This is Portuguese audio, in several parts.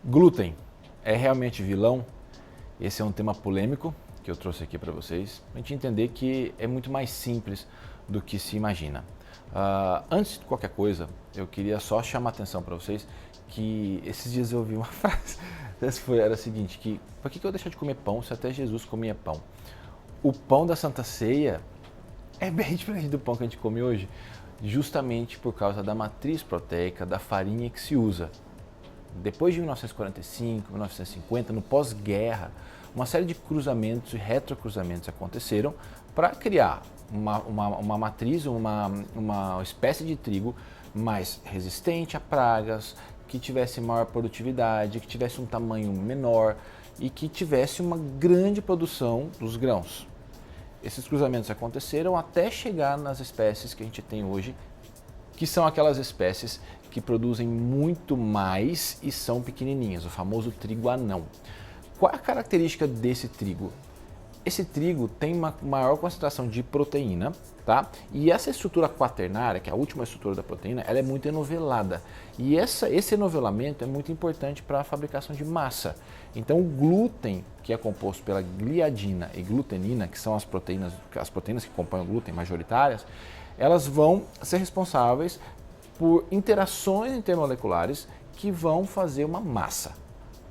Glúten é realmente vilão? Esse é um tema polêmico que eu trouxe aqui para vocês, para a gente entender que é muito mais simples do que se imagina. Antes de qualquer coisa, eu queria só chamar a atenção para vocês que esses dias eu ouvi uma frase, era a seguinte, que por que eu deixar de comer pão se até Jesus comia pão? O pão da Santa Ceia é bem diferente do pão que a gente come hoje, justamente por causa da matriz proteica, da farinha que se usa. Depois de 1945, 1950, no pós-guerra, uma série de cruzamentos e retrocruzamentos aconteceram para criar uma matriz, uma espécie de trigo mais resistente a pragas, que tivesse maior produtividade, que tivesse um tamanho menor e que tivesse uma grande produção dos grãos. Esses cruzamentos aconteceram até chegar nas espécies que a gente tem hoje, que são aquelas espécies que produzem muito mais e são pequenininhas, o famoso trigo anão. Qual é a característica desse trigo? Esse trigo tem uma maior concentração de proteína, tá? E essa estrutura quaternária, que é a última estrutura da proteína, ela é muito enovelada. E esse enovelamento é muito importante para a fabricação de massa. Então o glúten, que é composto pela gliadina e glutenina, que são as proteínas que compõem o glúten majoritárias, elas vão ser responsáveis por interações intermoleculares que vão fazer uma massa.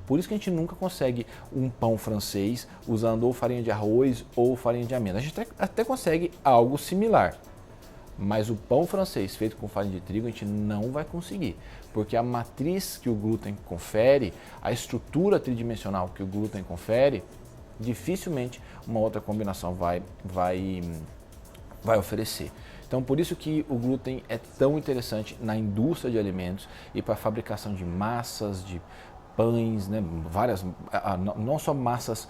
Por isso que a gente nunca consegue um pão francês usando ou farinha de arroz ou farinha de amêndoa. A gente até consegue algo similar, mas o pão francês feito com farinha de trigo a gente não vai conseguir, porque a matriz que o glúten confere, a estrutura tridimensional que o glúten confere, dificilmente uma outra combinação vai oferecer. Então, por isso que o glúten é tão interessante na indústria de alimentos e para a fabricação de massas, de pães, né? Não só massas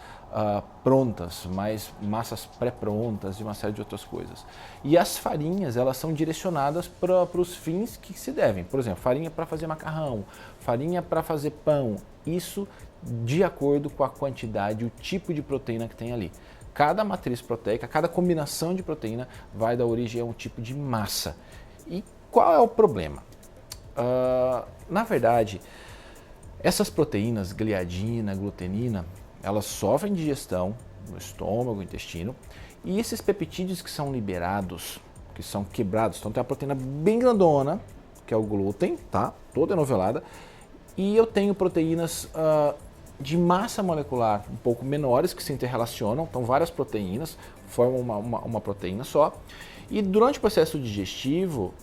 prontas, mas massas pré-prontas e uma série de outras coisas. E as farinhas, elas são direcionadas para os fins que se devem. Por exemplo, farinha para fazer macarrão, farinha para fazer pão. Isso de acordo com a quantidade, o tipo de proteína que tem ali. Cada matriz proteica, cada combinação de proteína vai dar origem a um tipo de massa. E qual é o problema? Na verdade, essas proteínas, gliadina, glutenina, elas sofrem digestão no estômago, no intestino, e esses peptídeos que são liberados, que são quebrados, então tem a proteína bem grandona, que é o glúten, tá? Toda enovelada, e eu tenho proteínas de massa molecular um pouco menores que se interrelacionam, então várias proteínas formam uma proteína só, e durante o processo digestivo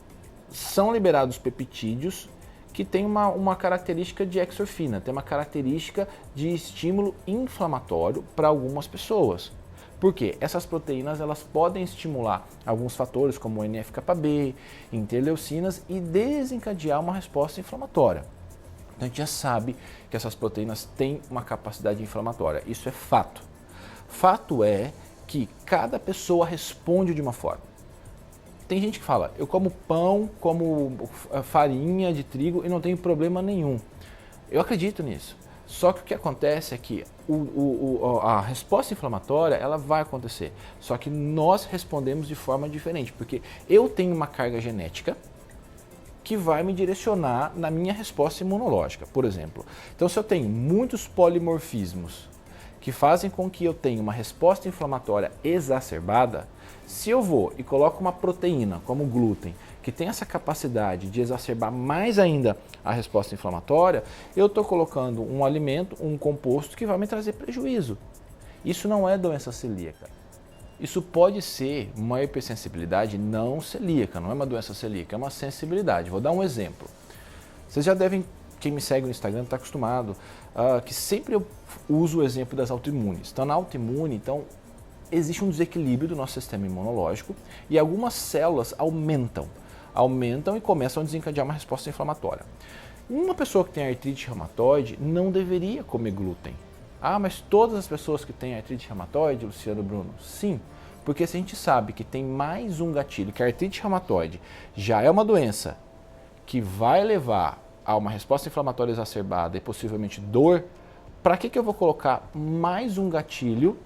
são liberados peptídeos que tem uma característica de exorfina, tem uma característica de estímulo inflamatório para algumas pessoas. Por quê? Essas proteínas elas podem estimular alguns fatores como o NF-κB, interleucinas e desencadear uma resposta inflamatória. Então a gente já sabe que essas proteínas têm uma capacidade inflamatória, isso é fato. Fato é que cada pessoa responde de uma forma. Tem gente que fala, eu como pão, como farinha de trigo e não tenho problema nenhum. Eu acredito nisso. Só que o que acontece é que a resposta inflamatória ela vai acontecer. Só que nós respondemos de forma diferente, porque eu tenho uma carga genética que vai me direcionar na minha resposta imunológica, por exemplo. Então, se eu tenho muitos polimorfismos que fazem com que eu tenha uma resposta inflamatória exacerbada, se eu vou e coloco uma proteína como o glúten, que tem essa capacidade de exacerbar mais ainda a resposta inflamatória, eu estou colocando um alimento, um composto que vai me trazer prejuízo. Isso não é doença celíaca. Isso pode ser uma hipersensibilidade não celíaca, não é uma doença celíaca, é uma sensibilidade. Vou dar um exemplo. Vocês já devem, quem me segue no Instagram está acostumado, que sempre eu uso o exemplo das autoimunes. Então, na autoimune, existe um desequilíbrio do nosso sistema imunológico e algumas células aumentam e começam a desencadear uma resposta inflamatória. Uma pessoa que tem artrite reumatoide não deveria comer glúten. Ah, mas todas as pessoas que têm artrite reumatoide, Luciano Bruno? Sim, porque se a gente sabe que tem mais um gatilho, que a artrite reumatoide já é uma doença que vai levar a uma resposta inflamatória exacerbada e possivelmente dor, para que eu vou colocar mais um gatilho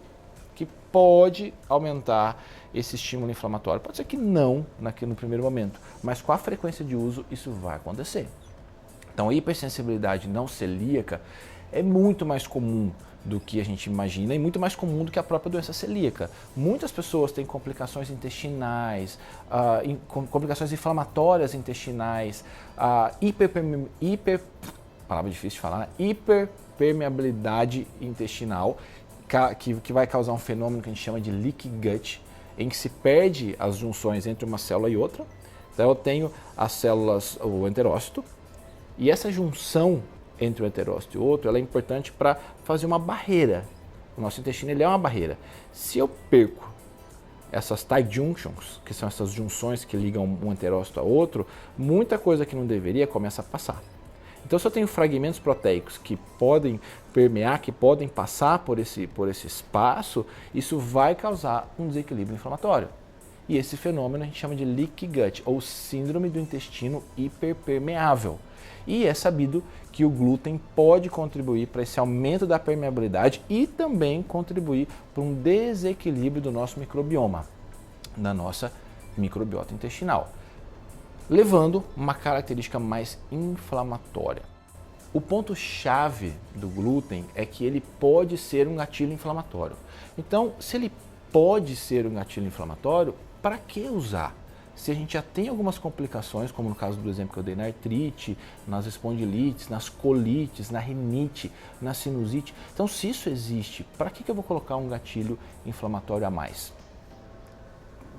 que pode aumentar esse estímulo inflamatório? Pode ser que não no primeiro momento, mas com a frequência de uso isso vai acontecer. Então, a hipersensibilidade não celíaca é muito mais comum do que a gente imagina e muito mais comum do que a própria doença celíaca. Muitas pessoas têm complicações intestinais, complicações inflamatórias intestinais, palavra difícil de falar, né? Hiperpermeabilidade intestinal, que vai causar um fenômeno que a gente chama de leaky gut, em que se perde as junções entre uma célula e outra. Então eu tenho as células, o enterócito, e essa junção entre o enterócito e o outro, ela é importante para fazer uma barreira. O nosso intestino ele é uma barreira. Se eu perco essas tight junctions, que são essas junções que ligam um enterócito a outro, muita coisa que não deveria começa a passar. Então, se eu tenho fragmentos proteicos que podem permear, que podem passar por esse espaço, isso vai causar um desequilíbrio inflamatório. E esse fenômeno a gente chama de leaky gut, ou síndrome do intestino hiperpermeável. E é sabido que o glúten pode contribuir para esse aumento da permeabilidade e também contribuir para um desequilíbrio do nosso microbioma, da nossa microbiota intestinal, levando uma característica mais inflamatória. O ponto-chave do glúten é que ele pode ser um gatilho inflamatório. Então, se ele pode ser um gatilho inflamatório, para que usar? Se a gente já tem algumas complicações, como no caso do exemplo que eu dei na artrite, nas espondilites, nas colites, na rinite, na sinusite. Então, se isso existe, para que eu vou colocar um gatilho inflamatório a mais?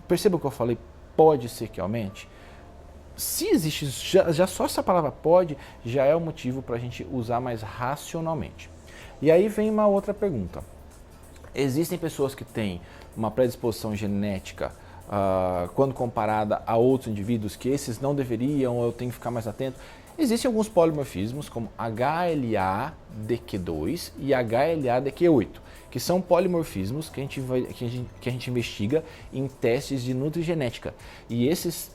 Perceba o que eu falei, pode ser que aumente? Se existe, já só essa palavra pode, já é o motivo para a gente usar mais racionalmente. E aí vem uma outra pergunta. Existem pessoas que têm uma predisposição genética quando comparada a outros indivíduos, que esses não deveriam, ou eu tenho que ficar mais atento. Existem alguns polimorfismos, como HLA-DQ2 e HLA-DQ8, que são polimorfismos que a gente investiga em testes de nutrigenética. E essas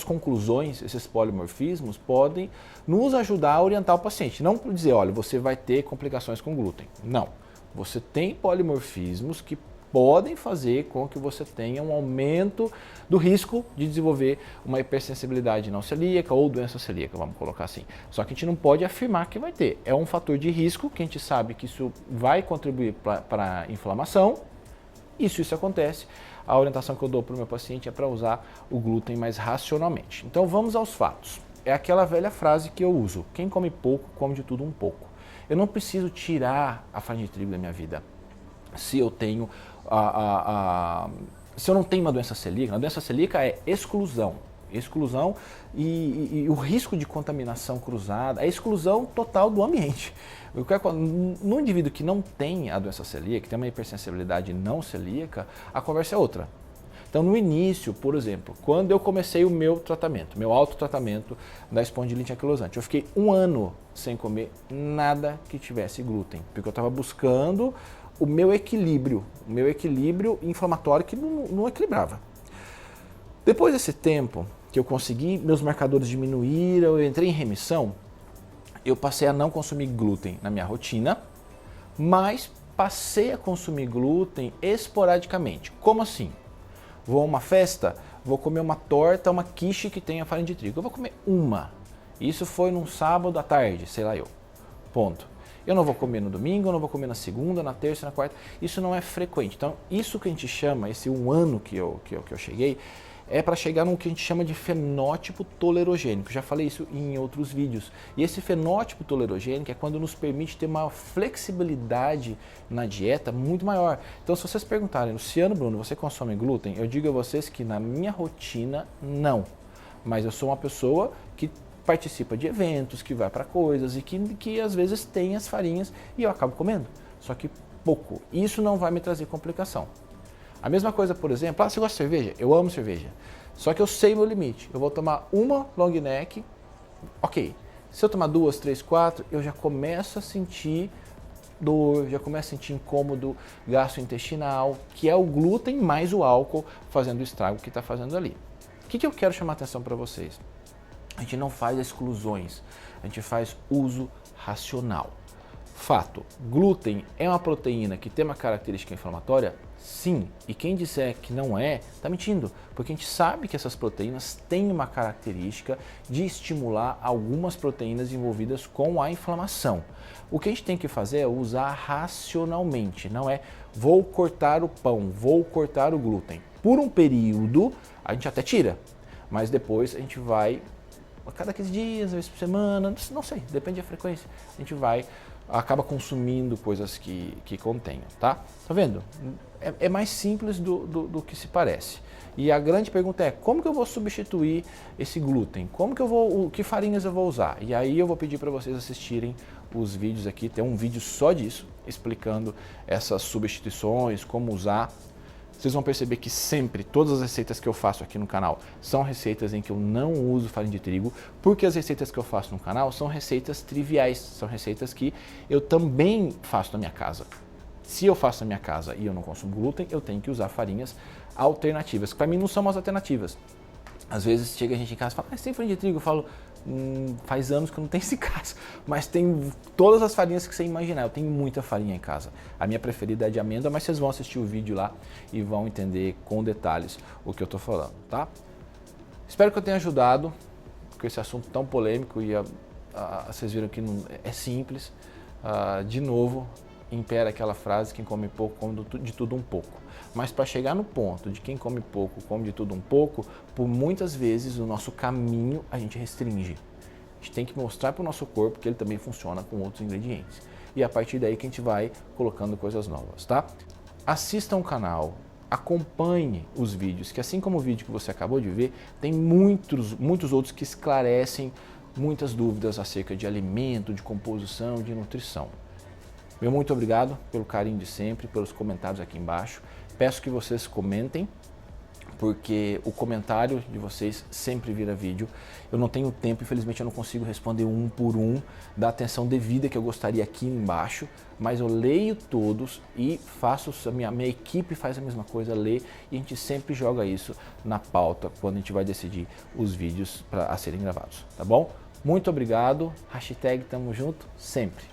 conclusões, esses polimorfismos, podem nos ajudar a orientar o paciente. Não por dizer, olha, você vai ter complicações com glúten. Não. Você tem polimorfismos que podem fazer com que você tenha um aumento do risco de desenvolver uma hipersensibilidade não celíaca ou doença celíaca, vamos colocar assim. Só que a gente não pode afirmar que vai ter. É um fator de risco que a gente sabe que isso vai contribuir para a inflamação. E se isso acontece, a orientação que eu dou para o meu paciente é para usar o glúten mais racionalmente. Então vamos aos fatos. É aquela velha frase que eu uso: quem come pouco, come de tudo um pouco. Eu não preciso tirar a farinha de trigo da minha vida se eu tenho se eu não tenho uma doença celíaca. A doença celíaca é exclusão e o risco de contaminação cruzada, a exclusão total do ambiente. No indivíduo que não tem a doença celíaca, que tem uma hipersensibilidade não celíaca, a conversa é outra. Então, no início, por exemplo, quando eu comecei o meu tratamento, meu autotratamento da espondilite anquilosante, eu fiquei 1 ano sem comer nada que tivesse glúten, porque eu estava buscando o meu equilíbrio inflamatório que não equilibrava. Depois desse tempo que eu consegui, meus marcadores diminuíram, eu entrei em remissão, eu passei a não consumir glúten na minha rotina, mas passei a consumir glúten esporadicamente. Como assim? Vou a uma festa, vou comer uma torta, uma quiche que tenha farinha de trigo. Eu vou comer uma. Isso foi num sábado à tarde, sei lá eu. Ponto. Eu não vou comer no domingo, eu não vou comer na segunda, na terça, na quarta. Isso não é frequente. Então, isso que a gente chama, esse 1 ano que eu cheguei, é para chegar no que a gente chama de fenótipo tolerogênico. Já falei isso em outros vídeos. E esse fenótipo tolerogênico é quando nos permite ter uma flexibilidade na dieta muito maior. Então, se vocês perguntarem, Luciano, Bruno, você consome glúten? Eu digo a vocês que na minha rotina, não. Mas eu sou uma pessoa que participa de eventos, que vai para coisas e que às vezes tem as farinhas e eu acabo comendo. Só que pouco. Isso não vai me trazer complicação. A mesma coisa, por exemplo, você gosta de cerveja? Eu amo cerveja. Só que eu sei meu limite. Eu vou tomar uma long neck, ok. Se eu tomar 2, 3, 4, eu já começo a sentir dor, já começo a sentir incômodo gastrointestinal, que é o glúten mais o álcool fazendo o estrago que está fazendo ali. O que eu quero chamar a atenção para vocês? A gente não faz exclusões, a gente faz uso racional. Fato, glúten é uma proteína que tem uma característica inflamatória? Sim, e quem disser que não é, está mentindo, porque a gente sabe que essas proteínas têm uma característica de estimular algumas proteínas envolvidas com a inflamação. O que a gente tem que fazer é usar racionalmente, não é vou cortar o pão, vou cortar o glúten. Por um período, a gente até tira, mas depois a gente vai, a cada 15 dias, uma vez por semana, não sei, depende da frequência, a gente acaba consumindo coisas que contenham, tá? Tá vendo? É mais simples do que se parece. E a grande pergunta é, como que eu vou substituir esse glúten? Que farinhas eu vou usar? E aí eu vou pedir para vocês assistirem os vídeos aqui, tem um vídeo só disso, explicando essas substituições, como usar. Vocês vão perceber que sempre, todas as receitas que eu faço aqui no canal são receitas em que eu não uso farinha de trigo, porque as receitas que eu faço no canal são receitas triviais, são receitas que eu também faço na minha casa. Se eu faço na minha casa e eu não consumo glúten, eu tenho que usar farinhas alternativas, que para mim não são as alternativas. Às vezes chega a gente em casa e fala, mas tem farinha de trigo? Eu falo, faz anos que eu não tenho esse caso, mas tem todas as farinhas que você imaginar, eu tenho muita farinha em casa. A minha preferida é de amêndoa, mas vocês vão assistir o vídeo lá e vão entender com detalhes o que eu estou falando, tá? Espero que eu tenha ajudado com esse assunto tão polêmico e vocês viram que é simples. De novo, impera aquela frase, quem come pouco come de tudo um pouco. Mas para chegar no ponto de quem come pouco, come de tudo um pouco, por muitas vezes o nosso caminho a gente restringe. A gente tem que mostrar para o nosso corpo que ele também funciona com outros ingredientes. E a partir daí que a gente vai colocando coisas novas, tá? Assistam o canal, acompanhe os vídeos, que assim como o vídeo que você acabou de ver, tem muitos outros que esclarecem muitas dúvidas acerca de alimento, de composição, de nutrição. Meu muito obrigado pelo carinho de sempre, pelos comentários aqui embaixo. Peço que vocês comentem, porque o comentário de vocês sempre vira vídeo. Eu não tenho tempo, infelizmente eu não consigo responder um por um, da atenção devida que eu gostaria aqui embaixo, mas eu leio todos e faço, a minha equipe faz a mesma coisa, lê, e a gente sempre joga isso na pauta quando a gente vai decidir os vídeos a serem gravados, tá bom? Muito obrigado, hashtag tamo junto, sempre.